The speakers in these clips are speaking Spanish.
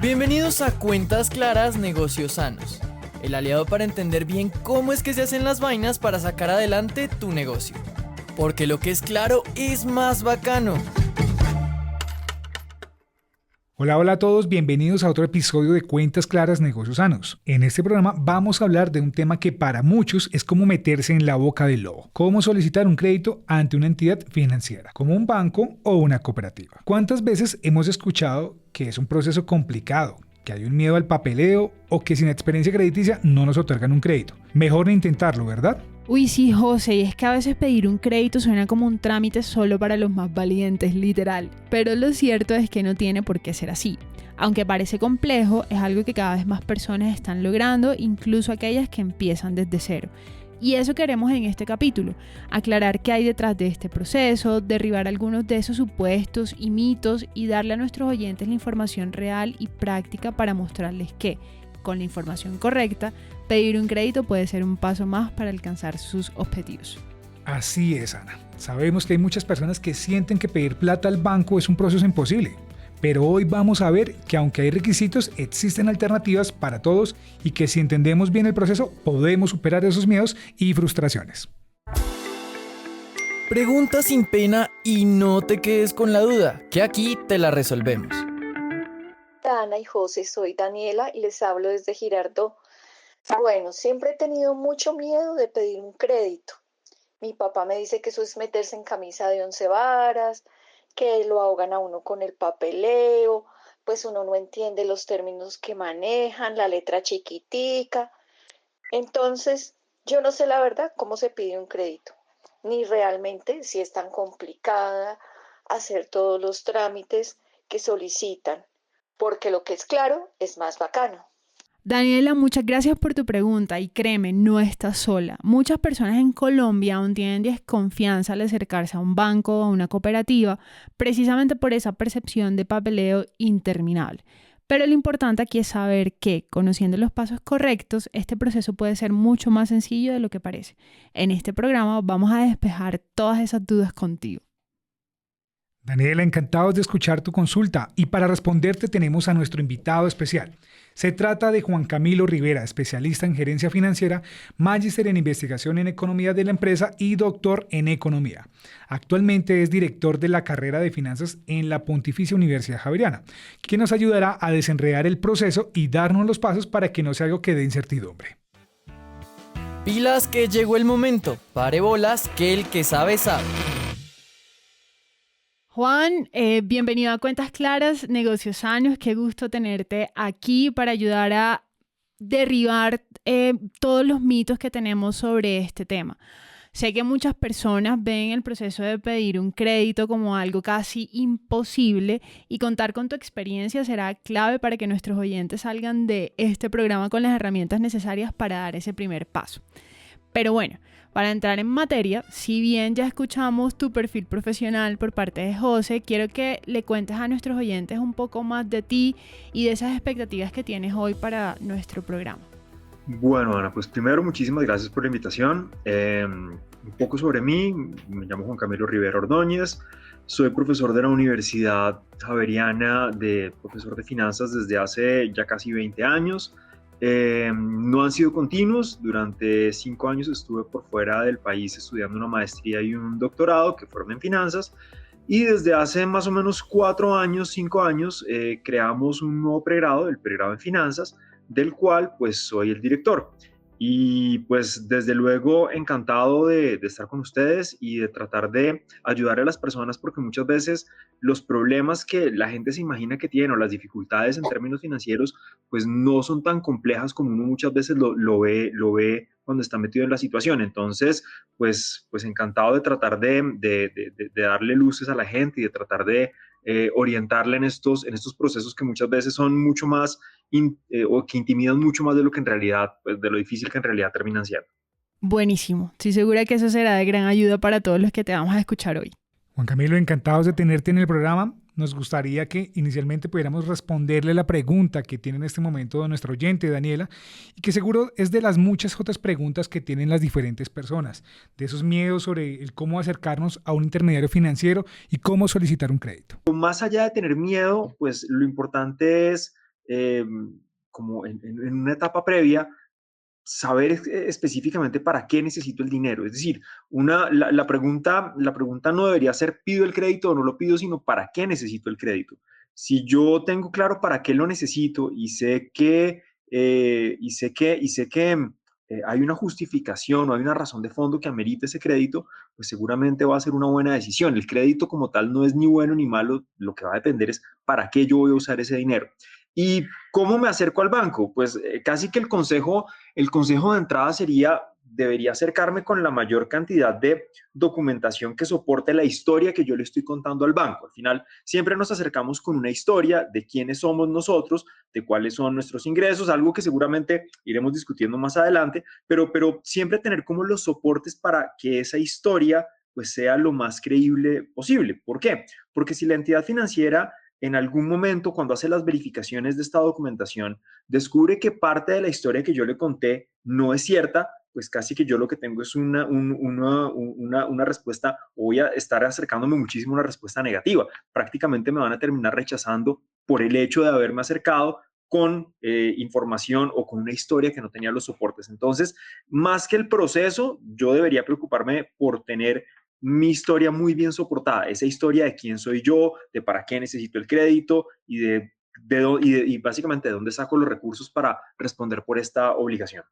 Bienvenidos a Cuentas Claras, Negocios Sanos, el aliado para entender bien cómo es que se hacen las vainas para sacar adelante tu negocio. Porque lo que es claro es más bacano. Hola a todos, bienvenidos a otro episodio de Cuentas Claras, Negocios Sanos. En este programa vamos a hablar de un tema que para muchos es como meterse en la boca del lobo. Cómo solicitar un crédito ante una entidad financiera, como un banco o una cooperativa. ¿Cuántas veces hemos escuchado que es un proceso complicado, que hay un miedo al papeleo o que sin experiencia crediticia no nos otorgan un crédito? Mejor no intentarlo, ¿verdad? Uy, sí, José, y es que a veces pedir un crédito suena como un trámite solo para los más valientes, literal. Pero lo cierto es que no tiene por qué ser así. Aunque parece complejo, es algo que cada vez más personas están logrando, incluso aquellas que empiezan desde cero. Y eso queremos en este capítulo, aclarar qué hay detrás de este proceso, derribar algunos de esos supuestos y mitos y darle a nuestros oyentes la información real y práctica para mostrarles que, con la información correcta, pedir un crédito puede ser un paso más para alcanzar sus objetivos. Así es, Ana. Sabemos que hay muchas personas que sienten que pedir plata al banco es un proceso imposible. Pero hoy vamos a ver que aunque hay requisitos, existen alternativas para todos y que si entendemos bien el proceso, podemos superar esos miedos y frustraciones. Pregunta sin pena y no te quedes con la duda, que aquí te la resolvemos. Ana y José, soy Daniela y les hablo desde Girardot. Bueno, siempre he tenido mucho miedo de pedir un crédito. Mi papá me dice que eso es meterse en camisa de 11 varas, que lo ahogan a uno con el papeleo, pues uno no entiende los términos que manejan, la letra chiquitica. Entonces, yo no sé la verdad cómo se pide un crédito, ni realmente si es tan complicada hacer todos los trámites que solicitan, porque lo que es claro es más bacano. Daniela, muchas gracias por tu pregunta y créeme, no estás sola. Muchas personas en Colombia aún tienen desconfianza al acercarse a un banco o a una cooperativa precisamente por esa percepción de papeleo interminable. Pero lo importante aquí es saber que, conociendo los pasos correctos, este proceso puede ser mucho más sencillo de lo que parece. En este programa vamos a despejar todas esas dudas contigo. Daniela, encantados de escuchar tu consulta y para responderte tenemos a nuestro invitado especial. Se trata de Juan Camilo Rivera, especialista en gerencia financiera, magíster en investigación en economía de la empresa y doctor en economía. Actualmente es director de la carrera de finanzas en la Pontificia Universidad Javeriana, que nos ayudará a desenredar el proceso y darnos los pasos para que no sea algo que dé incertidumbre. Pilas que llegó el momento, pare bolas que el que sabe sabe. Juan, bienvenido a Cuentas Claras, Negocios Sanos. Qué gusto tenerte aquí para ayudar a derribar todos los mitos que tenemos sobre este tema. Sé que muchas personas ven el proceso de pedir un crédito como algo casi imposible y contar con tu experiencia será clave para que nuestros oyentes salgan de este programa con las herramientas necesarias para dar ese primer paso. Pero bueno, para entrar en materia, si bien ya escuchamos tu perfil profesional por parte de José, quiero que le cuentes a nuestros oyentes un poco más de ti y de esas expectativas que tienes hoy para nuestro programa. Bueno, Ana, pues primero muchísimas gracias por la invitación. Un poco sobre mí, me llamo Juan Camilo Rivera Ordóñez, soy profesor de la Universidad Javeriana, profesor de finanzas desde hace ya casi 20 años. No han sido continuos, durante 5 años estuve por fuera del país estudiando una maestría y un doctorado que fueron en finanzas y desde hace más o menos 5 años creamos un nuevo pregrado, el pregrado en finanzas, del cual pues soy el director. Y pues desde luego encantado de estar con ustedes y de tratar de ayudar a las personas porque muchas veces los problemas que la gente se imagina que tiene o las dificultades en términos financieros pues no son tan complejas como uno muchas veces lo ve cuando está metido en la situación. Entonces pues encantado de tratar de darle luces a la gente y de tratar de orientarle en estos procesos que muchas veces son mucho más o que intimidan mucho más de lo que en realidad, pues, de lo difícil que en realidad terminan siendo. Buenísimo, estoy segura que eso será de gran ayuda para todos los que te vamos a escuchar hoy. Juan Camilo, encantados de tenerte en el programa. Nos gustaría que inicialmente pudiéramos responderle la pregunta que tiene en este momento nuestra oyente, Daniela, y que seguro es de las muchas otras preguntas que tienen las diferentes personas, de esos miedos sobre el cómo acercarnos a un intermediario financiero y cómo solicitar un crédito. Más allá de tener miedo, pues lo importante es eh, como en una etapa previa, saber específicamente para qué necesito el dinero. Es decir, la pregunta no debería ser ¿pido el crédito o no lo pido?, sino ¿para qué necesito el crédito? Si yo tengo claro para qué lo necesito y sé que hay una justificación o hay una razón de fondo que amerite ese crédito, pues seguramente va a ser una buena decisión. El crédito como tal no es ni bueno ni malo, lo que va a depender es para qué yo voy a usar ese dinero. ¿Y cómo me acerco al banco? Pues casi que el consejo de entrada debería acercarme con la mayor cantidad de documentación que soporte la historia que yo le estoy contando al banco. Al final, siempre nos acercamos con una historia de quiénes somos nosotros, de cuáles son nuestros ingresos, algo que seguramente iremos discutiendo más adelante, pero siempre tener como los soportes para que esa historia pues sea lo más creíble posible. ¿Por qué? Porque si la entidad financiera en algún momento, cuando hace las verificaciones de esta documentación, descubre que parte de la historia que yo le conté no es cierta, pues casi que yo lo que tengo es una respuesta, o voy a estar acercándome muchísimo a una respuesta negativa. Prácticamente me van a terminar rechazando por el hecho de haberme acercado con información o con una historia que no tenía los soportes. Entonces, más que el proceso, yo debería preocuparme por tener mi historia muy bien soportada, esa historia de quién soy yo, de para qué necesito el crédito y básicamente de dónde saco los recursos para responder por esta obligación.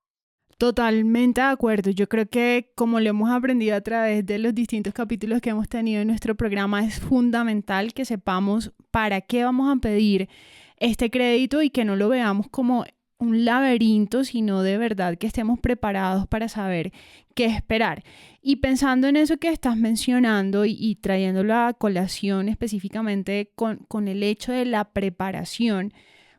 Totalmente de acuerdo. Yo creo que como lo hemos aprendido a través de los distintos capítulos que hemos tenido en nuestro programa, es fundamental que sepamos para qué vamos a pedir este crédito y que no lo veamos como un laberinto, sino de verdad que estemos preparados para saber qué esperar. Y pensando en eso que estás mencionando y trayéndolo a colación específicamente con el hecho de la preparación,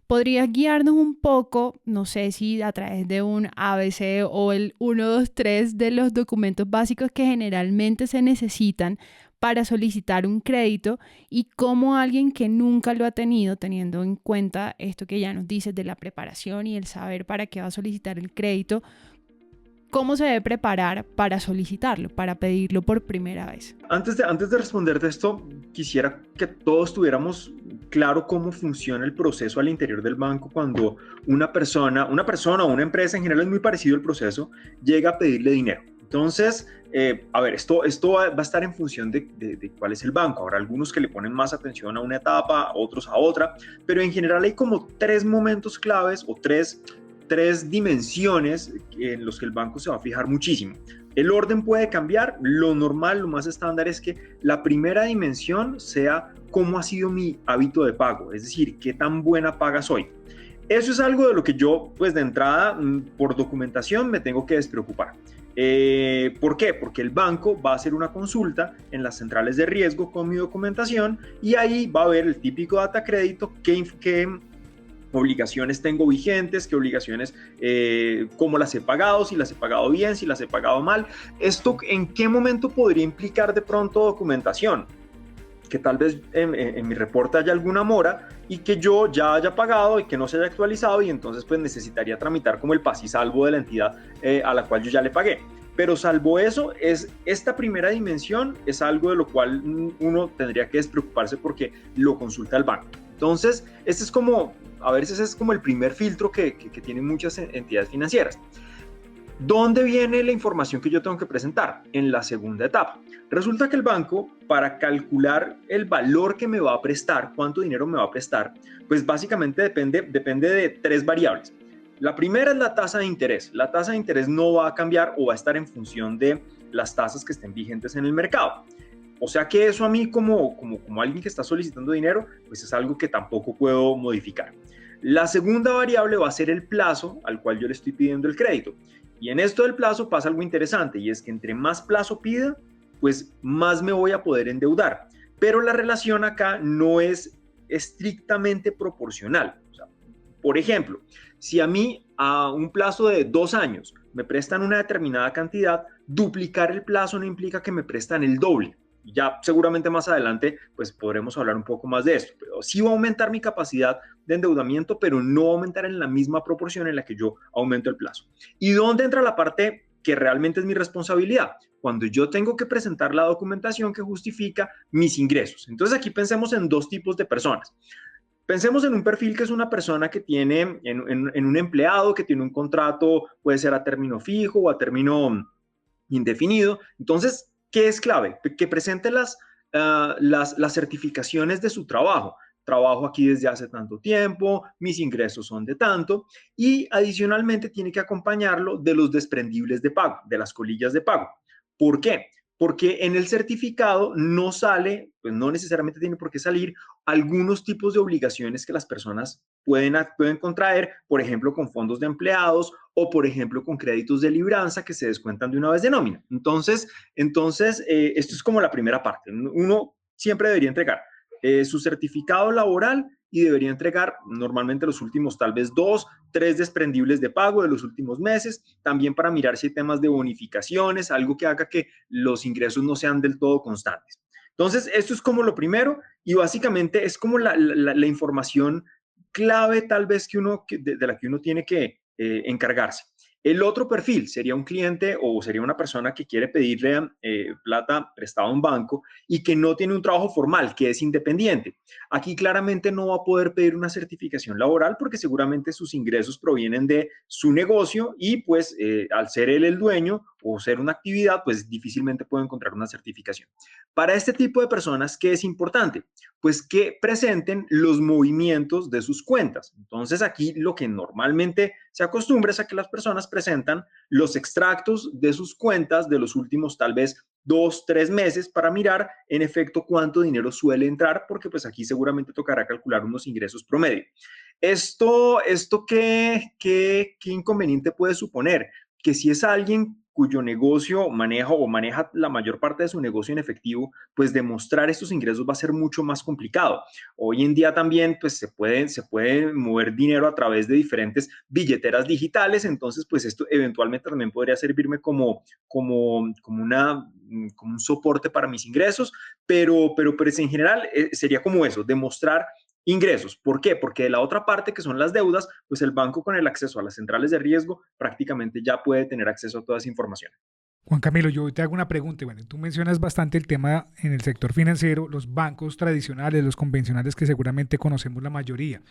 ¿podrías guiarnos un poco, no sé si a través de un ABC o el 1, 2, 3 de los documentos básicos que generalmente se necesitan para solicitar un crédito y cómo alguien que nunca lo ha tenido, teniendo en cuenta esto que ya nos dices de la preparación y el saber para qué va a solicitar el crédito, cómo se debe preparar para solicitarlo, para pedirlo por primera vez? Antes de responderte esto, quisiera que todos tuviéramos claro cómo funciona el proceso al interior del banco cuando una persona o una empresa, en general es muy parecido el proceso, llega a pedirle dinero. Entonces, a ver, esto va a estar en función de cuál es el banco. Habrá algunos que le ponen más atención a una etapa, otros a otra, pero en general hay como tres momentos claves o tres dimensiones en los que el banco se va a fijar muchísimo. El orden puede cambiar. Lo normal, lo más estándar es que la primera dimensión sea cómo ha sido mi hábito de pago, es decir, qué tan buena paga soy. Eso es algo de lo que yo, pues de entrada, por documentación, me tengo que despreocupar. ¿Por qué? Porque el banco va a hacer una consulta en las centrales de riesgo con mi documentación y ahí va a ver el típico data crédito, qué obligaciones tengo vigentes, qué obligaciones, cómo las he pagado, si las he pagado bien, si las he pagado mal. ¿Esto en qué momento podría implicar de pronto documentación? Que tal vez en mi reporte haya alguna mora y que yo ya haya pagado y que no se haya actualizado y entonces pues necesitaría tramitar como el paz y salvo de la entidad a la cual yo ya le pagué. Pero salvo eso, esta primera dimensión es algo de lo cual uno tendría que despreocuparse porque lo consulta el banco. Entonces, este es como, a veces es como el primer filtro que tienen muchas entidades financieras. ¿Dónde viene la información que yo tengo que presentar? En la segunda etapa. Resulta que el banco, para calcular el valor que me va a prestar, cuánto dinero me va a prestar, pues básicamente depende de tres variables. La primera es la tasa de interés. La tasa de interés no va a cambiar o va a estar en función de las tasas que estén vigentes en el mercado. O sea que eso a mí como alguien que está solicitando dinero, pues es algo que tampoco puedo modificar. La segunda variable va a ser el plazo al cual yo le estoy pidiendo el crédito. Y en esto del plazo pasa algo interesante y es que entre más plazo pida, pues más me voy a poder endeudar. Pero la relación acá no es estrictamente proporcional. O sea, por ejemplo, si a mí a un plazo de 2 años me prestan una determinada cantidad, duplicar el plazo no implica que me prestan el doble. Ya seguramente más adelante pues podremos hablar un poco más de esto, pero sí va a aumentar mi capacidad de endeudamiento, pero no va a aumentar en la misma proporción en la que yo aumento el plazo. ¿Y dónde entra la parte que realmente es mi responsabilidad? Cuando yo tengo que presentar la documentación que justifica mis ingresos. Entonces aquí pensemos en dos tipos de personas. Pensemos en un perfil que es una persona que tiene, en un empleado que tiene un contrato, puede ser a término fijo o a término indefinido. Entonces, ¿qué es clave? Que presente las certificaciones de su trabajo. Trabajo aquí desde hace tanto tiempo, mis ingresos son de tanto, y adicionalmente tiene que acompañarlo de los desprendibles de pago, de las colillas de pago. ¿Por qué? Porque en el certificado no sale, pues no necesariamente tiene por qué salir algunos tipos de obligaciones que las personas pueden contraer, por ejemplo, con fondos de empleados o, por ejemplo, con créditos de libranza que se descuentan de una vez de nómina. Entonces, esto es como la primera parte. Uno siempre debería entregar su certificado laboral y debería entregar normalmente los últimos tal vez 2, 3 desprendibles de pago de los últimos meses, también para mirar si hay temas de bonificaciones, algo que haga que los ingresos no sean del todo constantes. Entonces, esto es como lo primero y básicamente es como la información clave tal vez de la que uno tiene que encargarse. El otro perfil sería un cliente o sería una persona que quiere pedirle plata prestada a un banco y que no tiene un trabajo formal, que es independiente. Aquí claramente no va a poder pedir una certificación laboral porque seguramente sus ingresos provienen de su negocio y pues al ser él el dueño o ser una actividad, pues difícilmente puede encontrar una certificación. Para este tipo de personas, ¿qué es importante? Pues que presenten los movimientos de sus cuentas. Entonces aquí lo que normalmente se acostumbra es a que las personas presentan los extractos de sus cuentas de los últimos tal vez 2, 3 meses para mirar en efecto cuánto dinero suele entrar, porque pues aquí seguramente tocará calcular unos ingresos promedio. ¿Esto qué inconveniente puede suponer? Que si es alguien cuyo negocio maneja la mayor parte de su negocio en efectivo, pues demostrar estos ingresos va a ser mucho más complicado. Hoy en día también pues se puede mover dinero a través de diferentes billeteras digitales, entonces pues esto eventualmente también podría servirme como un soporte para mis ingresos, pero pues en general sería como eso, demostrar ingresos. ¿Por qué? Porque de la otra parte, que son las deudas, pues el banco con el acceso a las centrales de riesgo prácticamente ya puede tener acceso a toda esa información. Juan Camilo, yo te hago una pregunta. Bueno, tú mencionas bastante el tema en el sector financiero, los bancos tradicionales, los convencionales que seguramente conocemos la mayoría.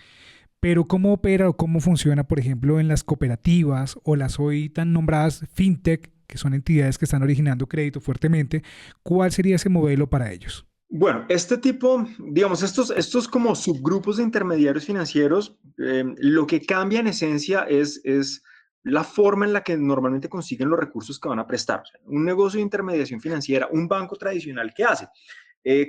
Pero ¿cómo opera o cómo funciona, por ejemplo, en las cooperativas o las hoy tan nombradas fintech, que son entidades que están originando crédito fuertemente? ¿Cuál sería ese modelo para ellos? Bueno, este tipo, digamos, estos como subgrupos de intermediarios financieros, lo que cambia en esencia es la forma en la que normalmente consiguen los recursos que van a prestar. O sea, un negocio de intermediación financiera, un banco tradicional, ¿qué hace?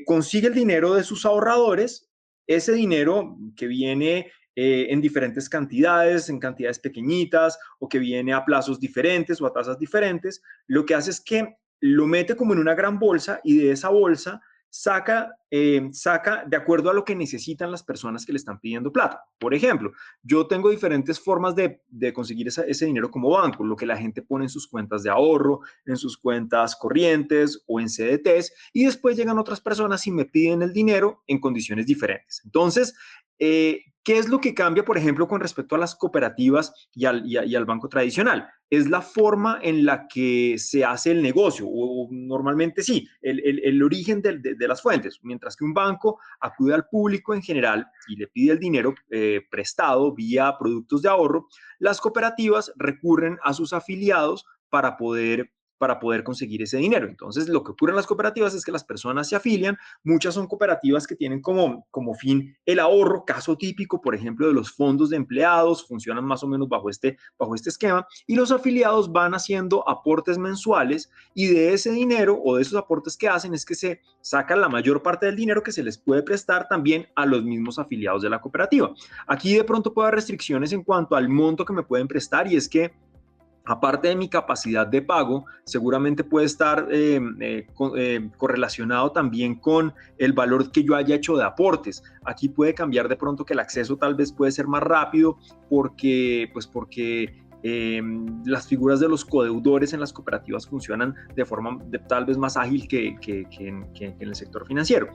Consigue el dinero de sus ahorradores, ese dinero que viene en diferentes cantidades, en cantidades pequeñitas, o que viene a plazos diferentes o a tasas diferentes, lo que hace es que lo mete como en una gran bolsa y de esa bolsa saca de acuerdo a lo que necesitan las personas que le están pidiendo plata. Por ejemplo, yo tengo diferentes formas de conseguir ese dinero como banco, lo que la gente pone en sus cuentas de ahorro, en sus cuentas corrientes o en CDTs, y después llegan otras personas y me piden el dinero en condiciones diferentes. Entonces, ¿qué es lo que cambia, por ejemplo, con respecto a las cooperativas y al banco tradicional? Es la forma en la que se hace el negocio, o normalmente sí, el origen de las fuentes. Mientras que un banco acude al público en general y le pide el dinero prestado vía productos de ahorro, las cooperativas recurren a sus afiliados para poder conseguir ese dinero. Entonces, lo que ocurre en las cooperativas es que las personas se afilian, muchas son cooperativas que tienen como fin el ahorro, caso típico, por ejemplo, de los fondos de empleados, funcionan más o menos bajo este esquema, y los afiliados van haciendo aportes mensuales y de ese dinero o de esos aportes que hacen es que se saca la mayor parte del dinero que se les puede prestar también a los mismos afiliados de la cooperativa. Aquí de pronto puede haber restricciones en cuanto al monto que me pueden prestar y es que aparte de mi capacidad de pago, seguramente puede estar correlacionado también con el valor que yo haya hecho de aportes. Aquí puede cambiar de pronto que el acceso tal vez puede ser más rápido porque las figuras de los codeudores en las cooperativas funcionan de forma tal vez más ágil que en el sector financiero.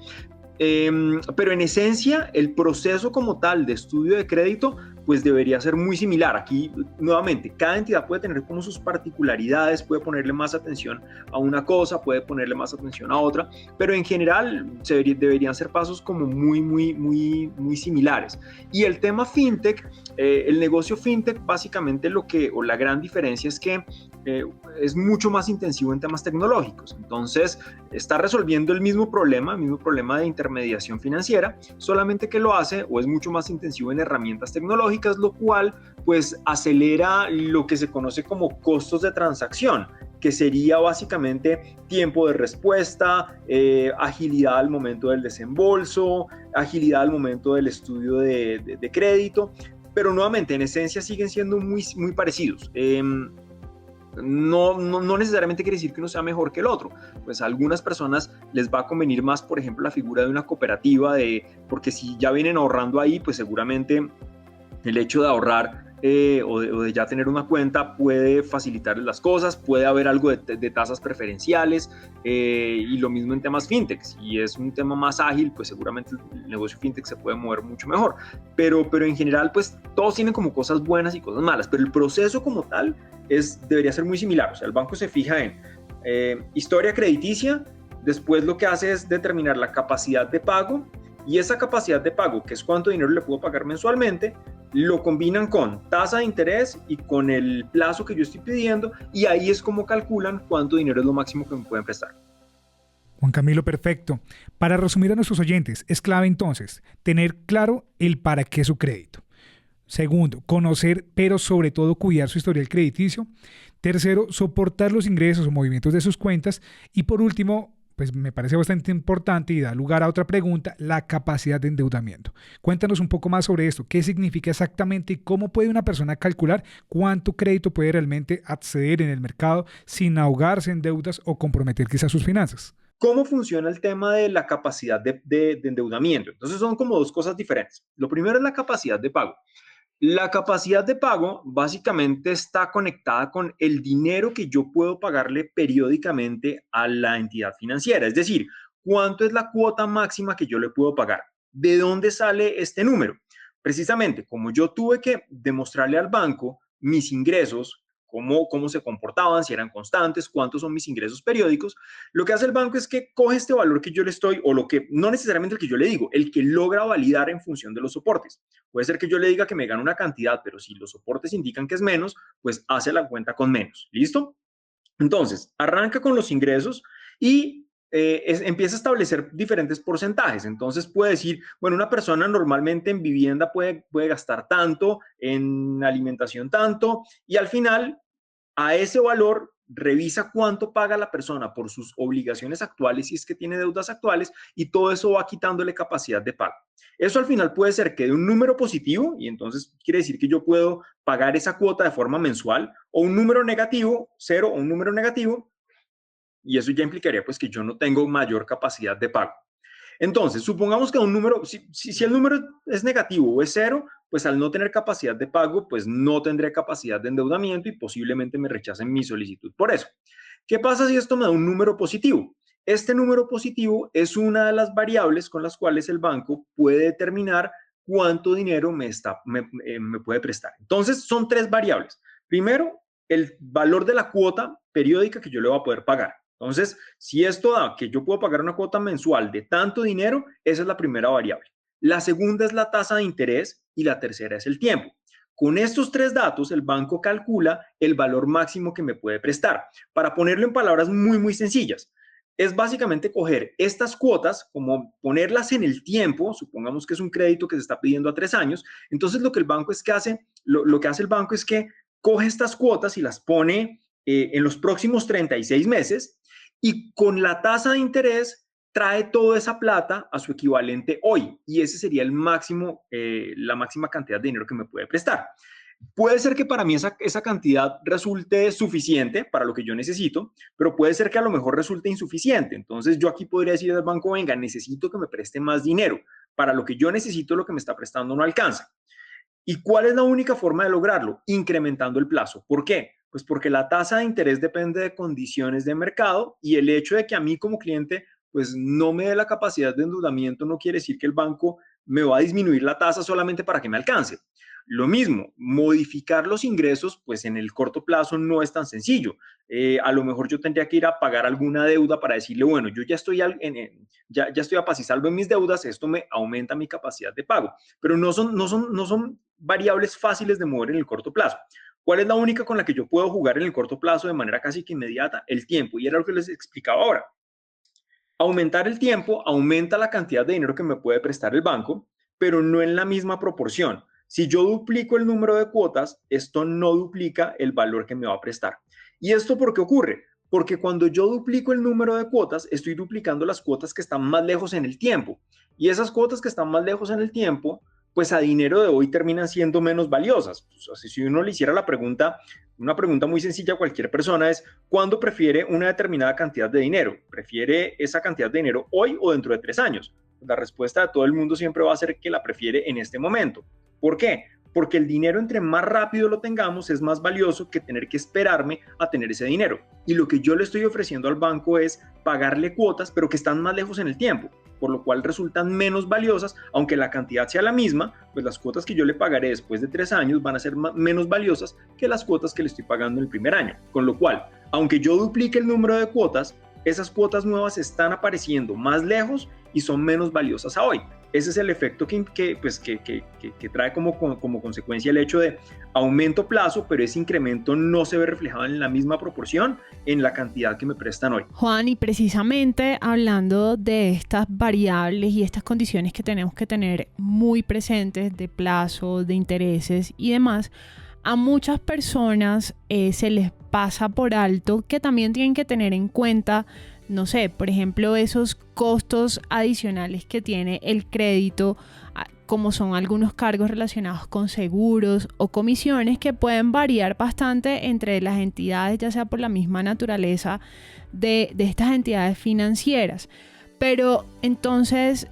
Pero en esencia, el proceso como tal de estudio de crédito pues debería ser muy similar. Aquí, nuevamente, cada entidad puede tener como sus particularidades, puede ponerle más atención a una cosa, puede ponerle más atención a otra, pero en general deberían ser pasos como muy similares. Y el tema fintech, el negocio fintech, básicamente la gran diferencia es que es mucho más intensivo en temas tecnológicos. Entonces, está resolviendo el mismo problema de intermediación financiera, solamente que lo hace o es mucho más intensivo en herramientas tecnológicas, lo cual pues acelera lo que se conoce como costos de transacción, que sería básicamente tiempo de respuesta, agilidad al momento del desembolso, agilidad al momento del estudio de crédito, pero nuevamente en esencia siguen siendo muy parecidos. No necesariamente quiere decir que uno sea mejor que el otro. Pues a algunas personas les va a convenir más, por ejemplo, la figura de una cooperativa, porque si ya vienen ahorrando ahí, pues seguramente el hecho de ahorrar o de ya tener una cuenta puede facilitarles las cosas, puede haber algo de tasas preferenciales, y lo mismo en temas fintech. Si es un tema más ágil, pues seguramente el negocio fintech se puede mover mucho mejor, pero en general pues todos tienen como cosas buenas y cosas malas, pero el proceso como tal debería ser muy similar. O sea, el banco se fija en historia crediticia, después lo que hace es determinar la capacidad de pago, y esa capacidad de pago, que es cuánto dinero le puedo pagar mensualmente, lo combinan con tasa de interés y con el plazo que yo estoy pidiendo, y ahí es como calculan cuánto dinero es lo máximo que me pueden prestar. Juan Camilo, perfecto. Para resumir a nuestros oyentes, es clave entonces tener claro el para qué su crédito. Segundo, conocer, pero sobre todo cuidar su historial crediticio. Tercero, soportar los ingresos o movimientos de sus cuentas. Y por último, pues me parece bastante importante y da lugar a otra pregunta, la capacidad de endeudamiento. Cuéntanos un poco más sobre esto. ¿Qué significa exactamente y cómo puede una persona calcular cuánto crédito puede realmente acceder en el mercado sin ahogarse en deudas o comprometer quizás sus finanzas? ¿Cómo funciona el tema de la capacidad de endeudamiento? Entonces son como dos cosas diferentes. Lo primero es la capacidad de pago. La capacidad de pago básicamente está conectada con el dinero que yo puedo pagarle periódicamente a la entidad financiera. Es decir, ¿cuánto es la cuota máxima que yo le puedo pagar? ¿De dónde sale este número? Precisamente, como yo tuve que demostrarle al banco mis ingresos, cómo se comportaban, si eran constantes, cuántos son mis ingresos periódicos, lo que hace el banco es que coge este valor que yo le estoy, o lo que, no necesariamente el que yo le digo, el que logra validar en función de los soportes. Puede ser que yo le diga que me gano una cantidad, pero si los soportes indican que es menos, pues hace la cuenta con menos. ¿Listo? Entonces, arranca con los ingresos y empieza a establecer diferentes porcentajes. Entonces puede decir, bueno, una persona normalmente en vivienda puede gastar tanto, en alimentación tanto, y al final a ese valor revisa cuánto paga la persona por sus obligaciones actuales, si es que tiene deudas actuales, y todo eso va quitándole capacidad de pago. Eso al final puede ser que de un número positivo, y entonces quiere decir que yo puedo pagar esa cuota de forma mensual, o un número negativo, cero, o un número negativo, y eso ya implicaría pues que yo no tengo mayor capacidad de pago. Entonces, supongamos que un número, si el número es negativo o es cero, pues al no tener capacidad de pago, pues no tendré capacidad de endeudamiento y posiblemente me rechacen mi solicitud por eso. ¿Qué pasa si esto me da un número positivo? Este número positivo es una de las variables con las cuales el banco puede determinar cuánto dinero me puede prestar. Entonces, son tres variables. Primero, el valor de la cuota periódica que yo le voy a poder pagar. Entonces, si esto da que yo puedo pagar una cuota mensual de tanto dinero, esa es la primera variable. La segunda es la tasa de interés y la tercera es el tiempo. Con estos tres datos, el banco calcula el valor máximo que me puede prestar. Para ponerlo en palabras muy sencillas, es básicamente coger estas cuotas, como ponerlas en el tiempo, supongamos que es un crédito que se está pidiendo a 3 años, entonces lo que hace el banco es que coge estas cuotas y las pone en los próximos 36 meses, y con la tasa de interés trae toda esa plata a su equivalente hoy, y ese sería la máxima cantidad de dinero que me puede prestar. Puede ser que para mí esa cantidad resulte suficiente para lo que yo necesito, pero puede ser que a lo mejor resulte insuficiente. Entonces yo aquí podría decir al banco, venga, necesito que me preste más dinero. Para lo que yo necesito, lo que me está prestando no alcanza. ¿Y cuál es la única forma de lograrlo? Incrementando el plazo. ¿Por qué? Pues porque la tasa de interés depende de condiciones de mercado, y el hecho de que a mí como cliente pues no me dé la capacidad de endeudamiento no quiere decir que el banco me va a disminuir la tasa solamente para que me alcance. Lo mismo, modificar los ingresos, pues en el corto plazo no es tan sencillo. A lo mejor yo tendría que ir a pagar alguna deuda para decirle, bueno, yo ya estoy, ya estoy a paz y salvo en mis deudas, esto me aumenta mi capacidad de pago. Pero no son variables fáciles de mover en el corto plazo. ¿Cuál es la única con la que yo puedo jugar en el corto plazo de manera casi que inmediata? El tiempo. Y era lo que les explicaba ahora. Aumentar el tiempo aumenta la cantidad de dinero que me puede prestar el banco, pero no en la misma proporción. Si yo duplico el número de cuotas, esto no duplica el valor que me va a prestar. ¿Y esto por qué ocurre? Porque cuando yo duplico el número de cuotas, estoy duplicando las cuotas que están más lejos en el tiempo. Y esas cuotas que están más lejos en el tiempo, pues a dinero de hoy terminan siendo menos valiosas. O sea, si uno le hiciera una pregunta muy sencilla a cualquier persona es, ¿cuándo prefiere una determinada cantidad de dinero? ¿Prefiere esa cantidad de dinero hoy o dentro de 3 años? La respuesta de todo el mundo siempre va a ser que la prefiere en este momento. ¿Por qué? Porque el dinero, entre más rápido lo tengamos, es más valioso que tener que esperarme a tener ese dinero. Y lo que yo le estoy ofreciendo al banco es pagarle cuotas, pero que están más lejos en el tiempo, por lo cual resultan menos valiosas, aunque la cantidad sea la misma, pues las cuotas que yo le pagaré después de 3 años van a ser menos valiosas que las cuotas que le estoy pagando en el primer año. Con lo cual, aunque yo duplique el número de cuotas, esas cuotas nuevas están apareciendo más lejos y son menos valiosas a hoy. Ese es el efecto que trae como consecuencia el hecho de aumento plazo, pero ese incremento no se ve reflejado en la misma proporción en la cantidad que me prestan hoy. Juan, y precisamente hablando de estas variables y estas condiciones que tenemos que tener muy presentes de plazo, de intereses y demás, a muchas personas se les pasa por alto que también tienen que tener en cuenta, no sé, por ejemplo, esos costos adicionales que tiene el crédito, como son algunos cargos relacionados con seguros o comisiones que pueden variar bastante entre las entidades, ya sea por la misma naturaleza de estas entidades financieras. Pero entonces,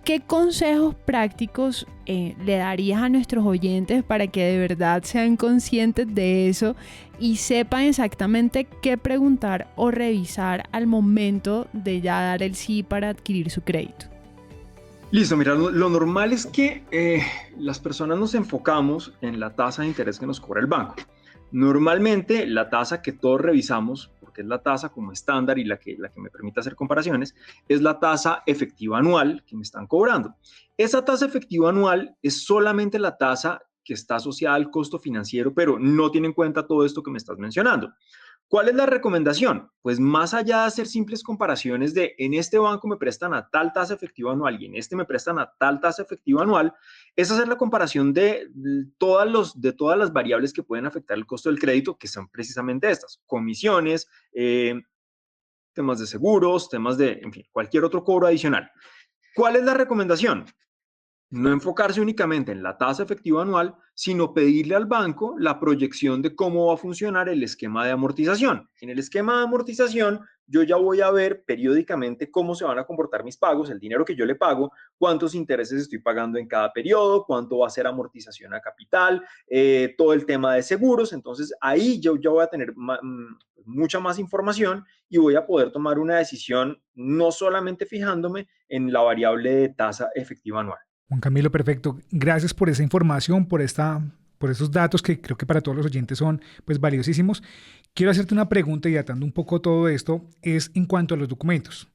¿qué consejos prácticos le darías a nuestros oyentes para que de verdad sean conscientes de eso y sepan exactamente qué preguntar o revisar al momento de ya dar el sí para adquirir su crédito? Listo, mira, lo normal es que las personas nos enfocamos en la tasa de interés que nos cobra el banco. Normalmente la tasa que todos revisamos, porque es la tasa como estándar y la que me permite hacer comparaciones, es la tasa efectiva anual que me están cobrando. Esa tasa efectiva anual es solamente la tasa que está asociada al costo financiero, pero no tiene en cuenta todo esto que me estás mencionando. ¿Cuál es la recomendación? Pues más allá de hacer simples comparaciones de en este banco me prestan a tal tasa efectiva anual y en este me prestan a tal tasa efectiva anual, es hacer la comparación de todas las variables que pueden afectar el costo del crédito, que son precisamente estas: comisiones, temas de seguros, temas de, en fin, cualquier otro cobro adicional. ¿Cuál es la recomendación? No enfocarse únicamente en la tasa efectiva anual, sino pedirle al banco la proyección de cómo va a funcionar el esquema de amortización. En el esquema de amortización, yo ya voy a ver periódicamente cómo se van a comportar mis pagos, el dinero que yo le pago, cuántos intereses estoy pagando en cada periodo, cuánto va a ser amortización a capital, todo el tema de seguros. Entonces, ahí yo ya voy a tener mucha más información y voy a poder tomar una decisión no solamente fijándome en la variable de tasa efectiva anual. Juan Camilo, perfecto. Gracias por esa información, por esos datos que creo que para todos los oyentes son pues valiosísimos. Quiero hacerte una pregunta y atando un poco todo esto, es en cuanto a los documentos.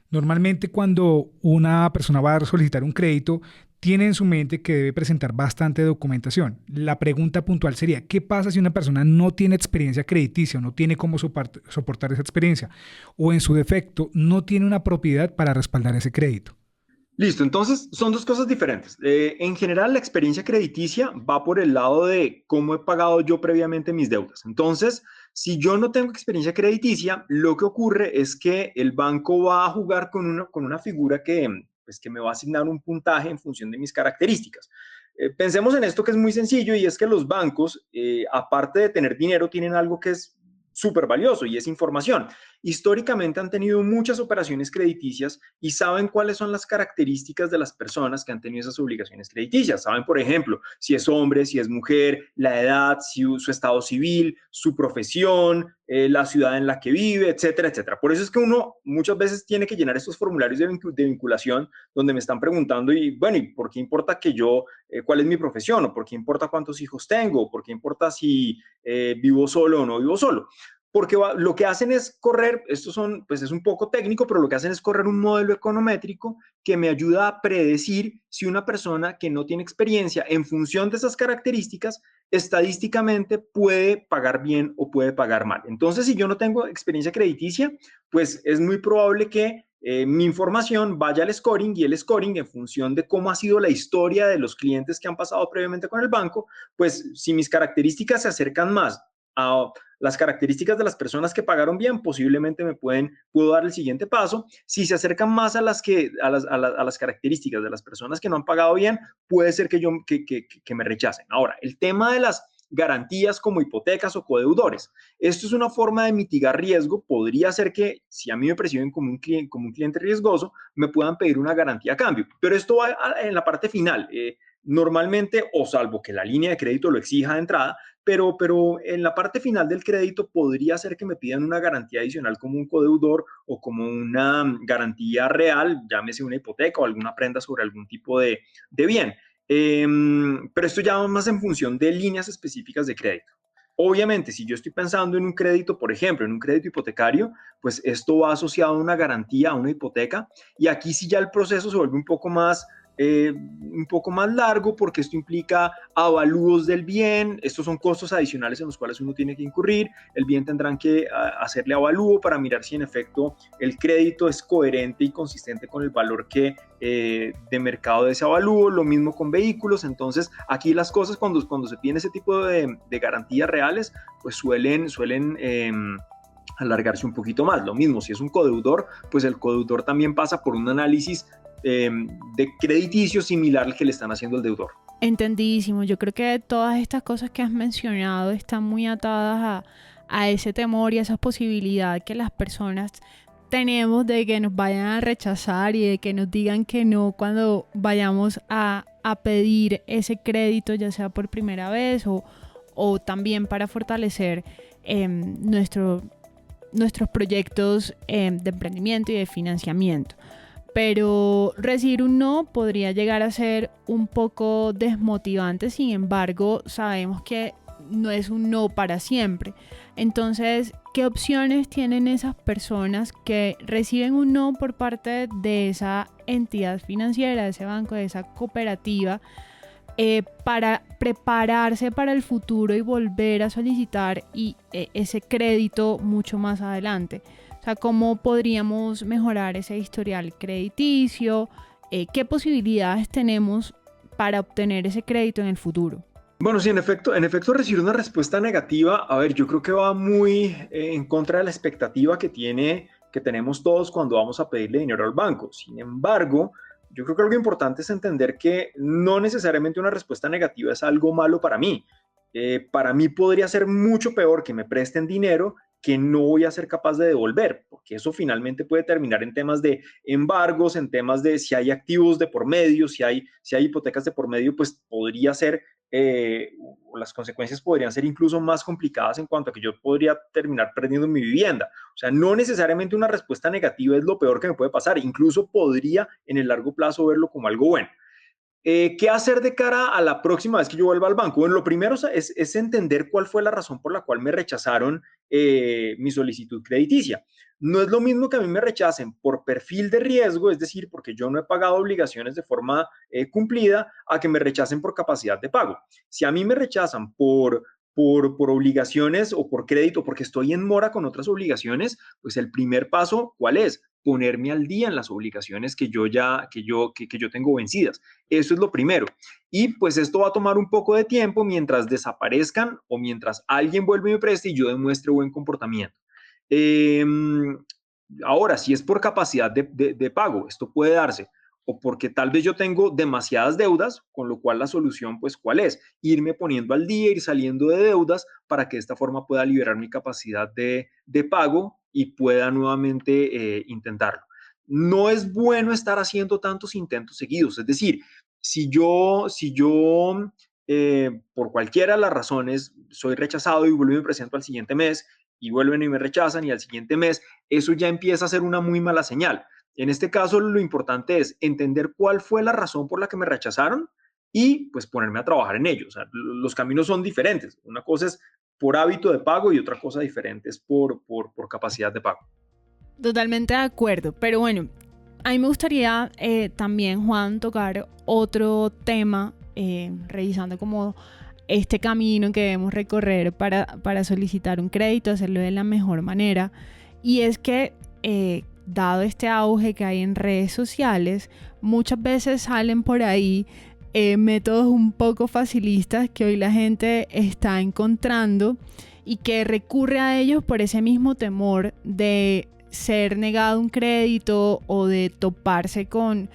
Normalmente cuando una persona va a solicitar un crédito, tiene en su mente que debe presentar bastante documentación. La pregunta puntual sería, ¿qué pasa si una persona no tiene experiencia crediticia o no tiene cómo soportar esa experiencia? O en su defecto, no tiene una propiedad para respaldar ese crédito. Listo, entonces son dos cosas diferentes. En general, la experiencia crediticia va por el lado de cómo he pagado yo previamente mis deudas. Entonces, si yo no tengo experiencia crediticia, lo que ocurre es que el banco va a jugar con una figura que me va a asignar un puntaje en función de mis características. Pensemos en esto que es muy sencillo y es que los bancos, aparte de tener dinero, tienen algo que es súper valioso y es información. históricamente han tenido muchas operaciones crediticias y saben cuáles son las características de las personas que han tenido esas obligaciones crediticias. Saben, por ejemplo, si es hombre, si es mujer, la edad, su estado civil, su profesión, la ciudad en la que vive, etcétera, etcétera. Por eso es que uno muchas veces tiene que llenar estos formularios de vinculación donde me están preguntando, y bueno, ¿y por qué importa que yo, cuál es mi profesión? ¿O por qué importa cuántos hijos tengo? ¿O por qué importa si vivo solo o no vivo solo? Porque lo que hacen es correr, pues es un poco técnico, pero lo que hacen es correr un modelo econométrico que me ayuda a predecir si una persona que no tiene experiencia en función de esas características estadísticamente puede pagar bien o puede pagar mal. Entonces, si yo no tengo experiencia crediticia, pues es muy probable que mi información vaya al scoring, y el scoring, en función de cómo ha sido la historia de los clientes que han pasado previamente con el banco, pues si mis características se acercan más a las características de las personas que pagaron bien, posiblemente puedo dar el siguiente paso. Si se acercan más a las características de las personas que no han pagado bien, puede ser que me rechacen. Ahora, el tema de las garantías como hipotecas o codeudores. Esto es una forma de mitigar riesgo. Podría ser que si a mí me perciben como un cliente riesgoso, me puedan pedir una garantía a cambio. Pero esto va en la parte final. Normalmente, o salvo que la línea de crédito lo exija de entrada, pero en la parte final del crédito podría ser que me pidan una garantía adicional como un codeudor o como una garantía real, llámese una hipoteca o alguna prenda sobre algún tipo de bien. Pero esto ya va más en función de líneas específicas de crédito. Obviamente, si yo estoy pensando en un crédito, por ejemplo, en un crédito hipotecario, pues esto va asociado a una garantía, a una hipoteca, y aquí sí ya el proceso se vuelve un poco más largo, porque esto implica avalúos del bien. Estos son costos adicionales en los cuales uno tiene que incurrir. El bien tendrán que hacerle avalúo para mirar si en efecto el crédito es coherente y consistente con el valor de mercado de ese avalúo. Lo mismo con vehículos. Entonces aquí las cosas, cuando se piden ese tipo de garantías reales, pues suelen alargarse un poquito más. Lo mismo si es un codeudor, pues el codeudor también pasa por un análisis de crediticio similar al que le están haciendo al deudor. Entendidísimo. Yo creo que todas estas cosas que has mencionado están muy atadas a ese temor y a esa posibilidad que las personas tenemos de que nos vayan a rechazar y de que nos digan que no cuando vayamos a pedir ese crédito, ya sea por primera vez o también para fortalecer nuestros proyectos de emprendimiento y de financiamiento. Pero recibir un no podría llegar a ser un poco desmotivante. Sin embargo, sabemos que no es un no para siempre. Entonces, ¿qué opciones tienen esas personas que reciben un no por parte de esa entidad financiera, de ese banco, de esa cooperativa, para prepararse para el futuro y volver a solicitar ese crédito mucho más adelante? O sea, ¿cómo podríamos mejorar ese historial crediticio? ¿Qué posibilidades tenemos para obtener ese crédito en el futuro? Bueno, sí, en efecto, recibir una respuesta negativa, a ver, yo creo que va muy en contra de la expectativa que tenemos todos cuando vamos a pedirle dinero al banco. Sin embargo, yo creo que algo importante es entender que no necesariamente una respuesta negativa es algo malo para mí. Para mí podría ser mucho peor que me presten dinero que no voy a ser capaz de devolver, porque eso finalmente puede terminar en temas de embargos, en temas de si hay activos de por medio, si hay hipotecas de por medio, pues podría ser, las consecuencias podrían ser incluso más complicadas en cuanto a que yo podría terminar perdiendo mi vivienda. O sea, no necesariamente una respuesta negativa es lo peor que me puede pasar, incluso podría en el largo plazo verlo como algo bueno. ¿Qué hacer de cara a la próxima vez que yo vuelva al banco? Bueno, lo primero es entender cuál fue la razón por la cual me rechazaron mi solicitud crediticia. No es lo mismo que a mí me rechacen por perfil de riesgo, es decir, porque yo no he pagado obligaciones de forma cumplida, a que me rechacen por capacidad de pago. Si a mí me rechazan por obligaciones o por crédito, porque estoy en mora con otras obligaciones, pues el primer paso, ¿cuál es? Ponerme al día en las obligaciones que yo tengo vencidas. Eso es lo primero. Y pues esto va a tomar un poco de tiempo mientras desaparezcan o mientras alguien vuelve y me preste y yo demuestre buen comportamiento. Ahora, si es por capacidad de pago, esto puede darse o porque tal vez yo tengo demasiadas deudas, con lo cual la solución, pues, ¿cuál es? Irme poniendo al día, ir saliendo de deudas para que de esta forma pueda liberar mi capacidad de pago y pueda nuevamente intentarlo. No es bueno estar haciendo tantos intentos seguidos, es decir, si yo por cualquiera de las razones soy rechazado y vuelvo y me presento al siguiente mes y vuelven y me rechazan y al siguiente mes, eso ya empieza a ser una muy mala señal. En este caso, lo importante es entender cuál fue la razón por la que me rechazaron y pues ponerme a trabajar en ello. O sea, los caminos son diferentes. Una cosa es por hábito de pago y otra cosa diferente es por capacidad de pago. Totalmente de acuerdo, pero bueno, a mí me gustaría también, Juan, tocar otro tema, revisando como este camino que debemos recorrer para solicitar un crédito, hacerlo de la mejor manera. Y es que, dado este auge que hay en redes sociales, muchas veces salen por ahí métodos un poco facilistas que hoy la gente está encontrando y que recurre a ellos por ese mismo temor de ser negado un crédito o de toparse con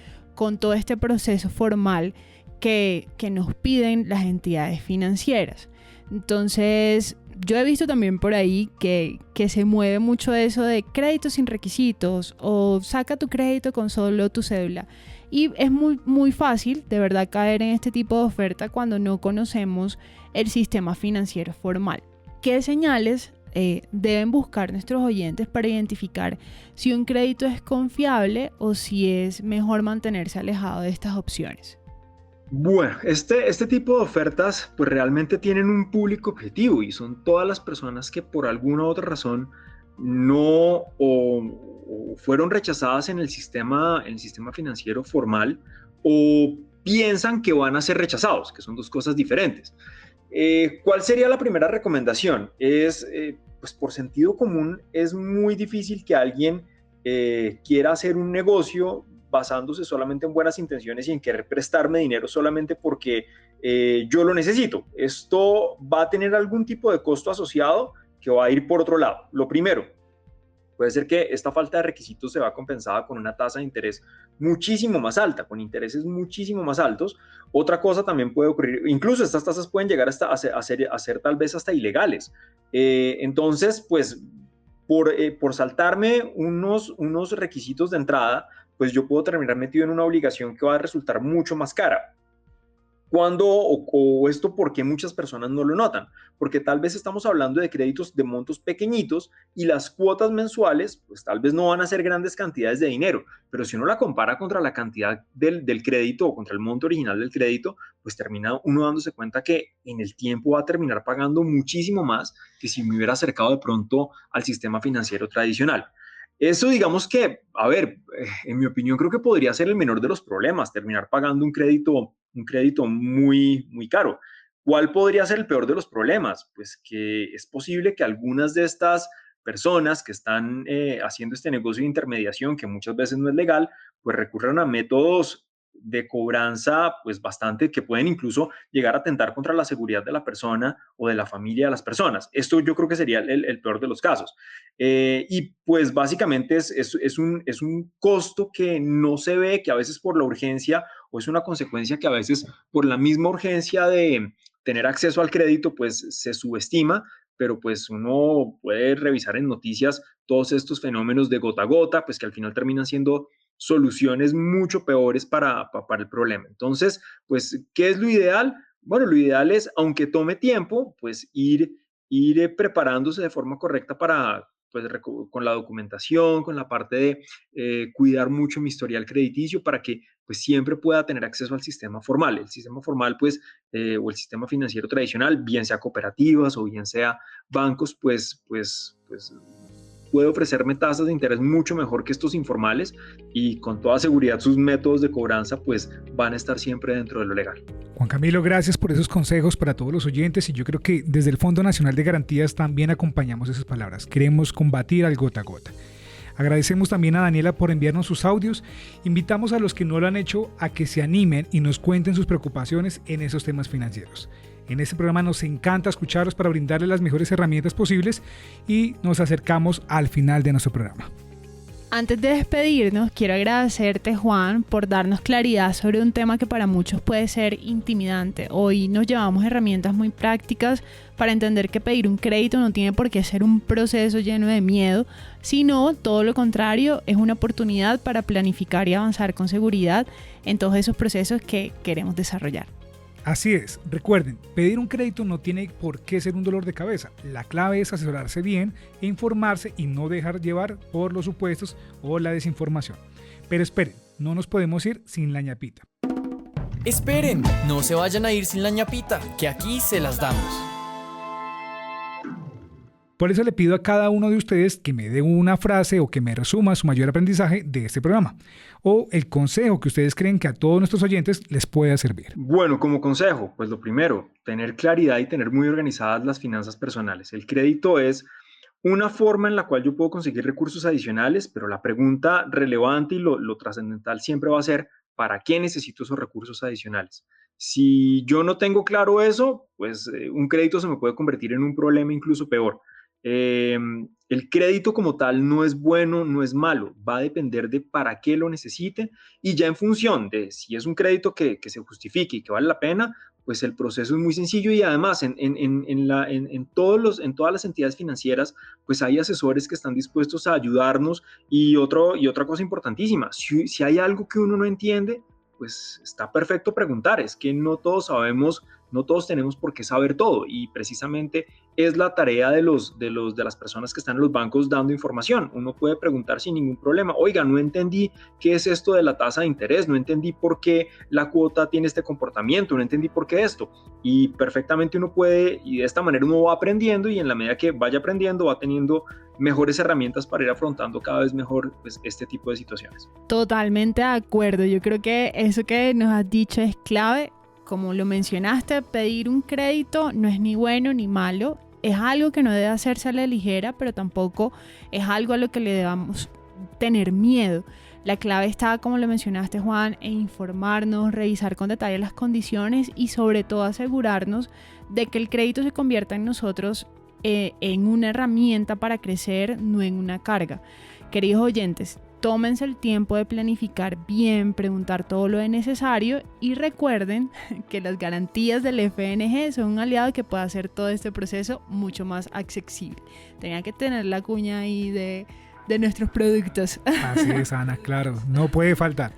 todo este proceso formal que nos piden las entidades financieras. Entonces, yo he visto también por ahí que se mueve mucho eso de créditos sin requisitos o saca tu crédito con solo tu cédula. Y es muy, muy fácil, de verdad, caer en este tipo de oferta cuando no conocemos el sistema financiero formal. ¿Qué señales deben buscar nuestros oyentes para identificar si un crédito es confiable o si es mejor mantenerse alejado de estas opciones? Bueno, este tipo de ofertas pues realmente tienen un público objetivo y son todas las personas que por alguna u otra razón no o fueron rechazadas en el sistema financiero formal o piensan que van a ser rechazados, que son dos cosas diferentes. ¿Cuál sería la primera recomendación? Pues por sentido común es muy difícil que alguien quiera hacer un negocio basándose solamente en buenas intenciones y en querer prestarme dinero solamente porque yo lo necesito. Esto va a tener algún tipo de costo asociado que va a ir por otro lado. Lo primero, puede ser que esta falta de requisitos se va compensada con una tasa de interés muchísimo más alta, con intereses muchísimo más altos. Otra cosa también puede ocurrir, incluso estas tasas pueden llegar hasta a ser tal vez hasta ilegales. Entonces, pues, por saltarme unos requisitos de entrada, pues yo puedo terminar metido en una obligación que va a resultar mucho más cara. ¿Cuándo o esto por qué muchas personas no lo notan? Porque tal vez estamos hablando de créditos de montos pequeñitos y las cuotas mensuales pues tal vez no van a ser grandes cantidades de dinero, pero si uno la compara contra la cantidad del crédito o contra el monto original del crédito, pues termina uno dándose cuenta que en el tiempo va a terminar pagando muchísimo más que si me hubiera acercado de pronto al sistema financiero tradicional. Eso digamos que, a ver, en mi opinión creo que podría ser el menor de los problemas, terminar pagando un crédito muy, muy caro. ¿Cuál podría ser el peor de los problemas? Pues que es posible que algunas de estas personas que están haciendo este negocio de intermediación, que muchas veces no es legal, pues recurran a métodos de cobranza pues bastante que pueden incluso llegar a atentar contra la seguridad de la persona o de la familia de las personas. Esto yo creo que sería el peor de los casos. Y pues básicamente es un costo que no se ve, que a veces por la urgencia o es una consecuencia que a veces por la misma urgencia de tener acceso al crédito pues se subestima, pero pues uno puede revisar en noticias todos estos fenómenos de gota a gota, pues que al final terminan siendo soluciones mucho peores para el problema. Entonces, pues, ¿qué es lo ideal? Bueno, lo ideal es, aunque tome tiempo, pues ir preparándose de forma correcta para, pues, con la documentación, con la parte de cuidar mucho mi historial crediticio para que pues siempre pueda tener acceso al sistema formal. El sistema formal, pues, o el sistema financiero tradicional, bien sea cooperativas o bien sea bancos, pues puede ofrecerme tasas de interés mucho mejor que estos informales y con toda seguridad sus métodos de cobranza pues van a estar siempre dentro de lo legal. Juan Camilo, gracias por esos consejos para todos los oyentes y yo creo que desde el Fondo Nacional de Garantías también acompañamos esas palabras. Queremos combatir al gota a gota. Agradecemos también a Daniela por enviarnos sus audios. Invitamos a los que no lo han hecho a que se animen y nos cuenten sus preocupaciones en esos temas financieros. En este programa nos encanta escucharlos para brindarles las mejores herramientas posibles y nos acercamos al final de nuestro programa. Antes de despedirnos, quiero agradecerte, Juan, por darnos claridad sobre un tema que para muchos puede ser intimidante. Hoy nos llevamos herramientas muy prácticas para entender que pedir un crédito no tiene por qué ser un proceso lleno de miedo, sino todo lo contrario, es una oportunidad para planificar y avanzar con seguridad en todos esos procesos que queremos desarrollar. Así es, recuerden, pedir un crédito no tiene por qué ser un dolor de cabeza. La clave es asesorarse bien, informarse y no dejar llevar por los supuestos o la desinformación. Pero esperen, no nos podemos ir sin la ñapita. Esperen, no se vayan a ir sin la ñapita, que aquí se las damos. Por eso le pido a cada uno de ustedes que me dé una frase o que me resuma su mayor aprendizaje de este programa, o el consejo que ustedes creen que a todos nuestros oyentes les pueda servir. Bueno, como consejo, pues lo primero, tener claridad y tener muy organizadas las finanzas personales. El crédito es una forma en la cual yo puedo conseguir recursos adicionales, pero la pregunta relevante y lo trascendental siempre va a ser, ¿para qué necesito esos recursos adicionales? Si yo no tengo claro eso, pues un crédito se me puede convertir en un problema incluso peor. El crédito como tal no es bueno, no es malo, va a depender de para qué lo necesite y ya en función de si es un crédito que se justifique y que vale la pena, pues el proceso es muy sencillo y además en todas las entidades financieras pues hay asesores que están dispuestos a ayudarnos y otra cosa importantísima, si hay algo que uno no entiende, pues está perfecto preguntar, es que no todos sabemos, no todos tenemos por qué saber todo y precisamente es la tarea de las personas que están en los bancos dando información. Uno puede preguntar sin ningún problema, oiga, no entendí qué es esto de la tasa de interés, no entendí por qué la cuota tiene este comportamiento, no entendí por qué esto. Y perfectamente uno puede, y de esta manera uno va aprendiendo y en la medida que vaya aprendiendo va teniendo mejores herramientas para ir afrontando cada vez mejor pues, este tipo de situaciones. Totalmente de acuerdo, yo creo que eso que nos has dicho es clave. Como lo mencionaste, pedir un crédito no es ni bueno ni malo, es algo que no debe hacerse a la ligera, pero tampoco es algo a lo que le debamos tener miedo. La clave está, como lo mencionaste, Juan, en informarnos, revisar con detalle las condiciones y sobre todo asegurarnos de que el crédito se convierta en nosotros en una herramienta para crecer, no en una carga. Queridos oyentes, tómense el tiempo de planificar bien, preguntar todo lo necesario y recuerden que las garantías del FNG son un aliado que puede hacer todo este proceso mucho más accesible. Tenía que tener la cuña ahí de nuestros productos. Así es, Ana, claro, no puede faltar.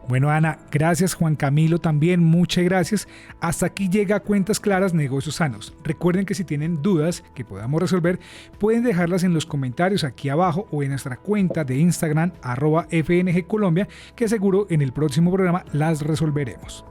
Bueno, Ana, gracias. Juan Camilo también, muchas gracias. Hasta aquí llega Cuentas Claras, Negocios Sanos. Recuerden que si tienen dudas que podamos resolver, pueden dejarlas en los comentarios aquí abajo o en nuestra cuenta de Instagram @FNG Colombia, que seguro en el próximo programa las resolveremos.